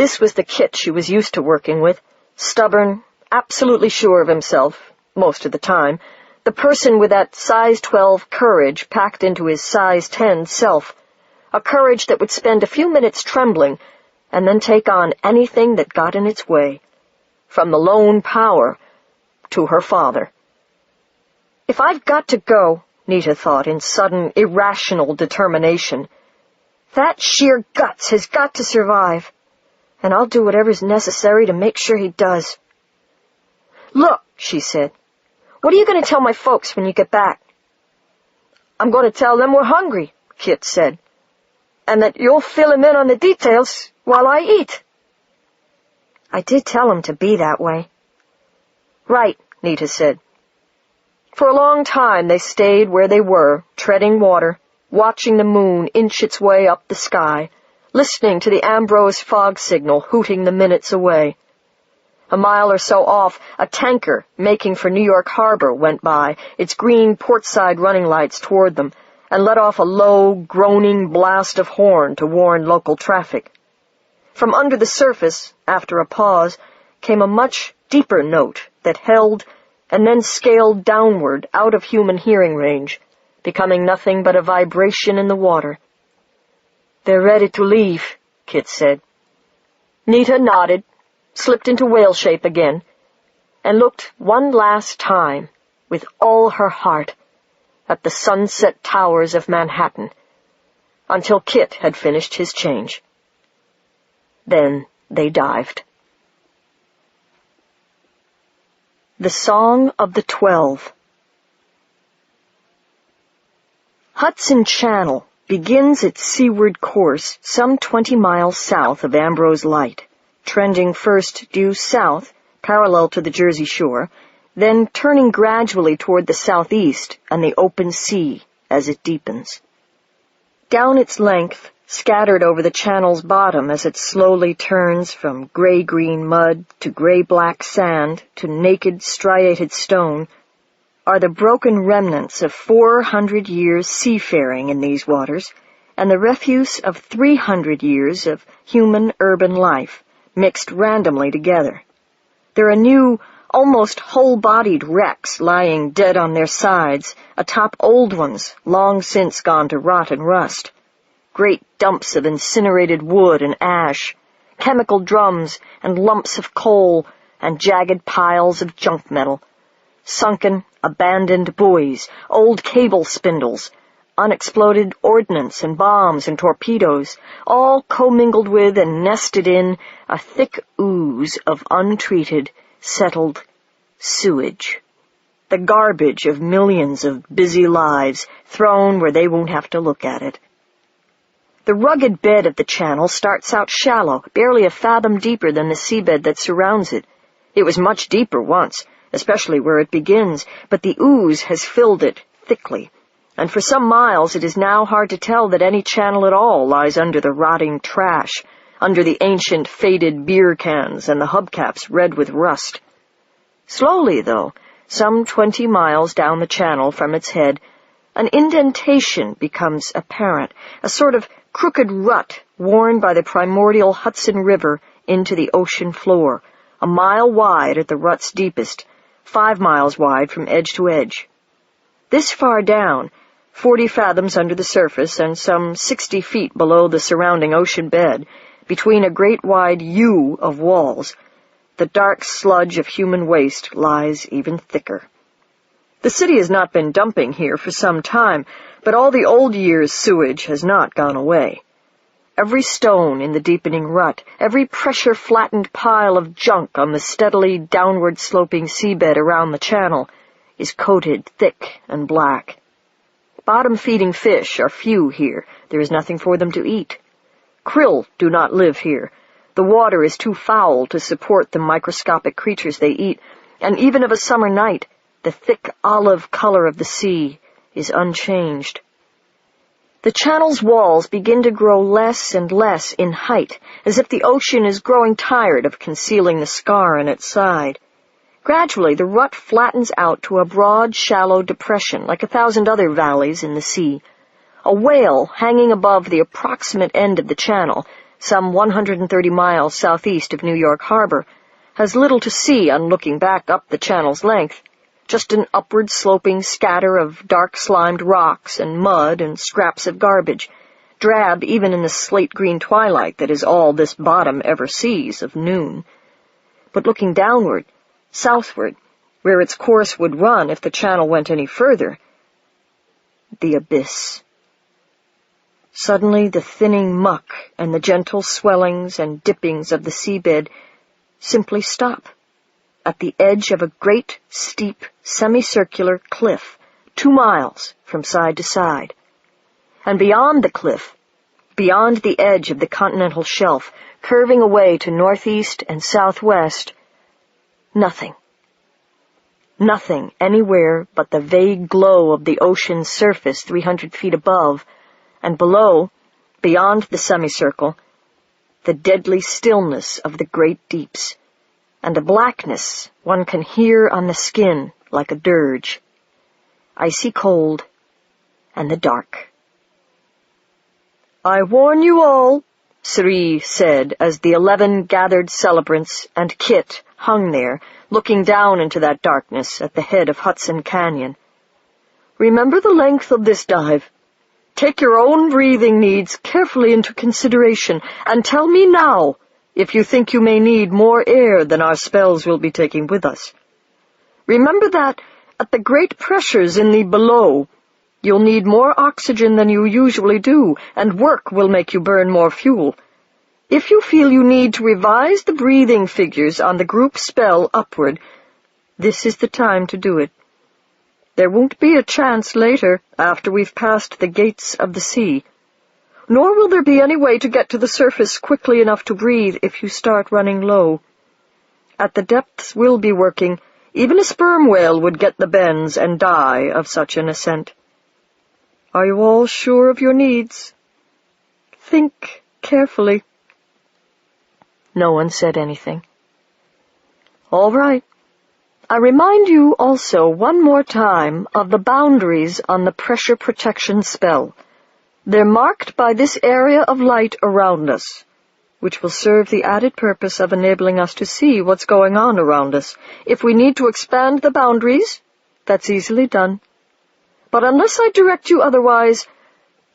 This was the Kit she was used to working with, stubborn, absolutely sure of himself, most of the time, the person with that size 12 courage packed into his size 10 self, a courage that would spend a few minutes trembling and then take on anything that got in its way, from the lone power to her father. If I've got to go, Nita thought in sudden, irrational determination, that sheer guts has got to survive, and I'll do whatever's necessary to make sure he does. Look, she said, what are you going to tell my folks when you get back? I'm going to tell them we're hungry, Kit said, and that you'll fill him in on the details while I eat. I did tell him to be that way. Right, Nita said. For a long time they stayed where they were, treading water, watching the moon inch its way up the sky, listening to the Ambrose fog signal hooting the minutes away. A mile or so off, a tanker making for New York Harbor went by, its green portside running lights toward them, and let off a low, groaning blast of horn to warn local traffic. From under the surface, after a pause, came a much deeper note that held and then scaled downward out of human hearing range, becoming nothing but a vibration in the water. They're ready to leave, Kit said. Nita nodded, slipped into whale shape again, and looked one last time, with all her heart, at the sunset towers of Manhattan, until Kit had finished his change. Then they dived. The Song of the 12. Hudson Channel begins its seaward course some 20 miles south of Ambrose Light, trending first due south, parallel to the Jersey shore, then turning gradually toward the southeast and the open sea as it deepens. Down its length, scattered over the channel's bottom as it slowly turns from gray-green mud to gray-black sand to naked striated stone, are the broken remnants of 400 years seafaring in these waters and the refuse of 300 years of human urban life, mixed randomly together. There are new, almost whole-bodied wrecks lying dead on their sides, atop old ones long since gone to rot and rust. Great dumps of incinerated wood and ash, chemical drums and lumps of coal, and jagged piles of junk metal. Sunken, abandoned buoys, old cable spindles, unexploded ordnance and bombs and torpedoes, all commingled with and nested in a thick ooze of untreated, settled sewage. The garbage of millions of busy lives thrown where they won't have to look at it. The rugged bed of the channel starts out shallow, barely a fathom deeper than the seabed that surrounds it. It was much deeper once, especially where it begins, but the ooze has filled it thickly, and for some miles it is now hard to tell that any channel at all lies under the rotting trash, under the ancient faded beer cans and the hubcaps red with rust. Slowly, though, some 20 miles down the channel from its head, an indentation becomes apparent, a sort of crooked rut worn by the primordial Hudson River into the ocean floor, a mile wide at the rut's deepest, 5 miles wide from edge to edge. This far down, 40 fathoms under the surface and some 60 feet below the surrounding ocean bed, between a great wide U of walls, the dark sludge of human waste lies even thicker. The city has not been dumping here for some time, but all the old year's sewage has not gone away. Every stone in the deepening rut, every pressure-flattened pile of junk on the steadily downward-sloping seabed around the channel is coated thick and black. Bottom-feeding fish are few here. There is nothing for them to eat. Krill do not live here. The water is too foul to support the microscopic creatures they eat, and even of a summer night, the thick olive color of the sea is unchanged. The channel's walls begin to grow less and less in height, as if the ocean is growing tired of concealing the scar in its side. Gradually, the rut flattens out to a broad, shallow depression, like 1,000 other valleys in the sea. A whale hanging above the approximate end of the channel, some 130 miles southeast of New York Harbor, has little to see on looking back up the channel's length, just an upward-sloping scatter of dark-slimed rocks and mud and scraps of garbage, drab even in the slate-green twilight that is all this bottom ever sees of noon. But looking downward, southward, where its course would run if the channel went any further, the abyss. Suddenly the thinning muck and the gentle swellings and dippings of the seabed simply stop at the edge of a great, steep, semicircular cliff, 2 miles from side to side. And beyond the cliff, beyond the edge of the continental shelf, curving away to northeast and southwest, nothing. Nothing anywhere but the vague glow of the ocean's surface 300 feet above, and below, beyond the semicircle, the deadly stillness of the great deeps, and a blackness one can hear on the skin like a dirge, icy cold, and the dark. "I warn you all," Sri said as the 11 gathered celebrants and Kit hung there, looking down into that darkness at the head of Hudson Canyon. "Remember the length of this dive. Take your own breathing needs carefully into consideration, and tell me now if you think you may need more air than our spells will be taking with us. Remember that, at the great pressures in the below, you'll need more oxygen than you usually do, and work will make you burn more fuel. If you feel you need to revise the breathing figures on the group spell upward, this is the time to do it. There won't be a chance later, after we've passed the gates of the sea. Nor will there be any way to get to the surface quickly enough to breathe if you start running low. At the depths we'll be working, even a sperm whale would get the bends and die of such an ascent. Are you all sure of your needs? Think carefully." No one said anything. "All right. I remind you also one more time of the boundaries on the pressure protection spell. They're marked by this area of light around us, which will serve the added purpose of enabling us to see what's going on around us. If we need to expand the boundaries, that's easily done. But unless I direct you otherwise,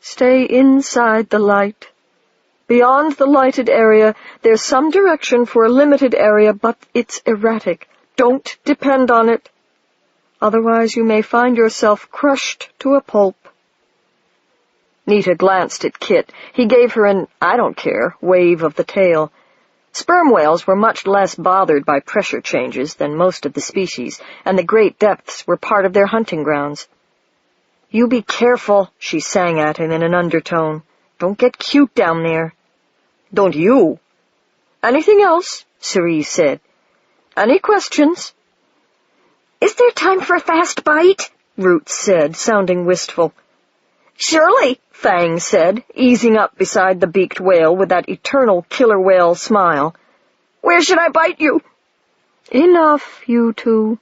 stay inside the light. Beyond the lighted area, there's some direction for a limited area, but it's erratic. Don't depend on it. Otherwise you may find yourself crushed to a pulp." Nita glanced at Kit. He gave her an "I don't care" wave of the tail. Sperm whales were much less bothered by pressure changes than most of the species, and the great depths were part of their hunting grounds. "You be careful," she sang at him in an undertone. "Don't get cute down there." "Don't you?" "Anything else?" Cerise said. "Any questions?" "Is there time for a fast bite?" Roots said, sounding wistful. "Surely," Fang said, easing up beside the beaked whale with that eternal killer whale smile. "Where should I bite you?" "Enough, you two.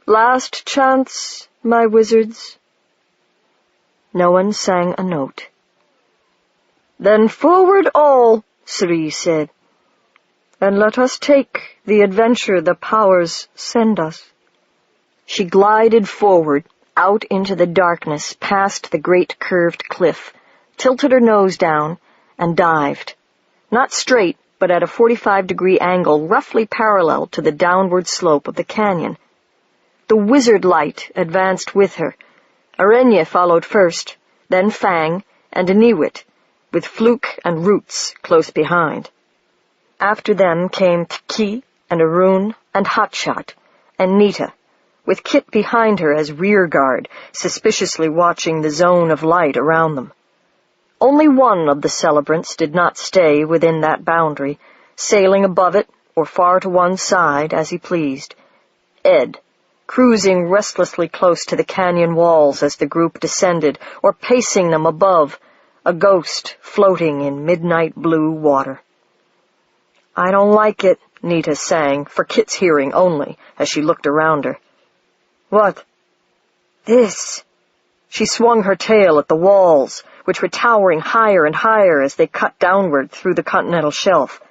Last chance, my wizards." No one sang a note. "Then forward all," Cerise said, "and let us take the adventure the powers send us." She glided forward, out into the darkness, past the great curved cliff, tilted her nose down, and dived. Not straight, but at a 45-degree angle, roughly parallel to the downward slope of the canyon. The wizard light advanced with her. Arenya followed first, then Fang and Aniwit, with Fluke and Roots close behind. After them came Kiki and Arun and Hotshot and Nita, with Kit behind her as rear guard, suspiciously watching the zone of light around them. Only one of the celebrants did not stay within that boundary, sailing above it or far to one side as he pleased. Ed, cruising restlessly close to the canyon walls as the group descended, or pacing them above, a ghost floating in midnight blue water. "I don't like it," Nita sang, for Kit's hearing only, as she looked around her. "What?" "This." She swung her tail at the walls, which were towering higher and higher as they cut downward through the continental shelf.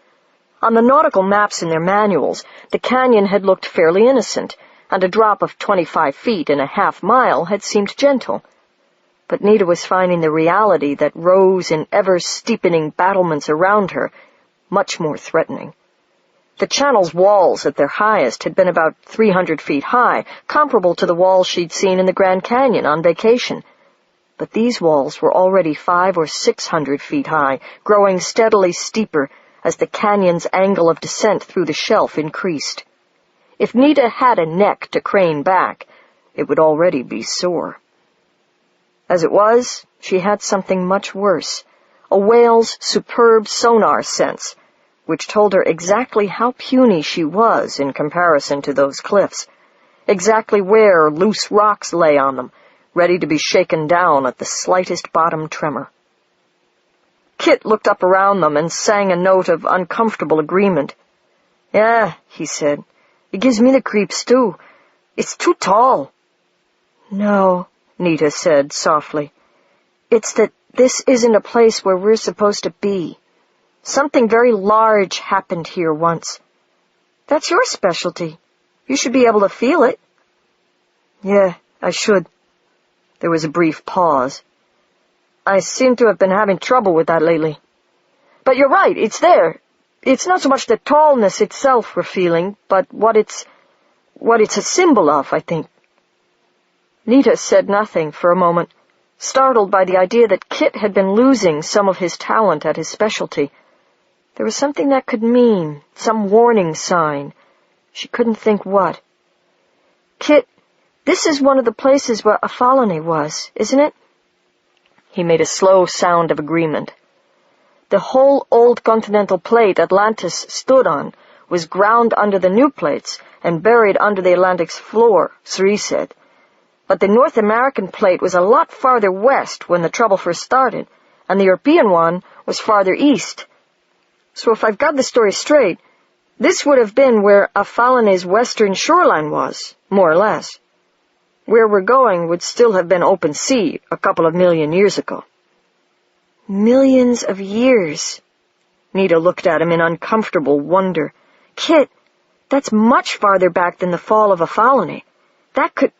On the nautical maps in their manuals, the canyon had looked fairly innocent, and a drop of 25 feet in a half-mile had seemed gentle. But Nita was finding the reality that rose in ever-steepening battlements around her much more threatening. The channel's walls at their highest had been about 300 feet high, comparable to the walls she'd seen in the Grand Canyon on vacation. But these walls were already 500 or 600 feet high, growing steadily steeper as the canyon's angle of descent through the shelf increased. If Nita had a neck to crane back, it would already be sore. As it was, she had something much worse, a whale's superb sonar sense, which told her exactly how puny she was in comparison to those cliffs, exactly where loose rocks lay on them, ready to be shaken down at the slightest bottom tremor. Kit looked up around them and sang a note of uncomfortable agreement. "Yeah," he said, "it gives me the creeps, too. It's too tall." "No," Nita said softly. "It's that this isn't a place where we're supposed to be. Something very large happened here once. That's your specialty. You should be able to feel it." "Yeah, I should." There was a brief pause. "I seem to have been having trouble with that lately. But you're right, it's there. It's not so much the tallness itself we're feeling, but what it's a symbol of, I think." Nita said nothing for a moment, startled by the idea that Kit had been losing some of his talent at his specialty. There was something that could mean, some warning sign. She couldn't think what. "Kit, this is one of the places where Apollonie was, isn't it?" He made a slow sound of agreement. "The whole old continental plate Atlantis stood on was ground under the new plates and buried under the Atlantic's floor," Sri said. "But the North American plate was a lot farther west when the trouble first started, and the European one was farther east. So if I've got the story straight, this would have been where Apollonie's western shoreline was, more or less. Where we're going would still have been open sea a couple of million years ago." "Millions of years?" Nita looked at him in uncomfortable wonder. "Kit, that's much farther back than the fall of Apollonie. That could—"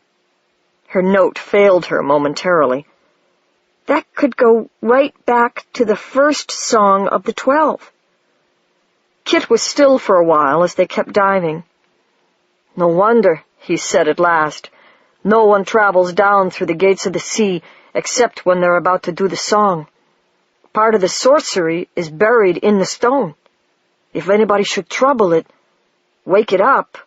Her note failed her momentarily. "That could go right back to the first song of the 12. Kit was still for a while as they kept diving. "No wonder," he said at last. "No one travels down through the gates of the sea except when they're about to do the song. Part of the sorcery is buried in the stone. If anybody should trouble it, wake it up."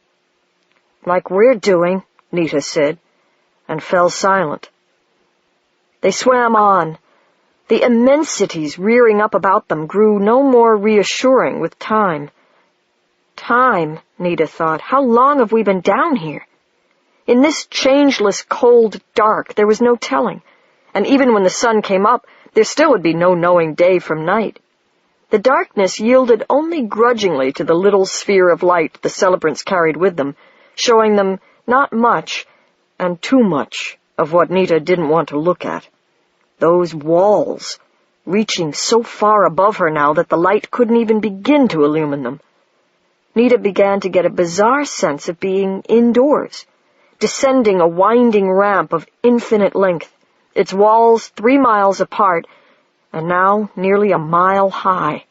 "Like we're doing," Nita said, and fell silent. They swam on. The immensities rearing up about them grew no more reassuring with time. Time, Nita thought. How long have we been down here? In this changeless, cold dark, there was no telling, and even when the sun came up, there still would be no knowing day from night. The darkness yielded only grudgingly to the little sphere of light the celebrants carried with them, showing them not much, and too much, of what Nita didn't want to look at. Those walls, reaching so far above her now that the light couldn't even begin to illumine them. Nita began to get a bizarre sense of being indoors, descending a winding ramp of infinite length, its walls 3 miles apart, and now nearly a mile high.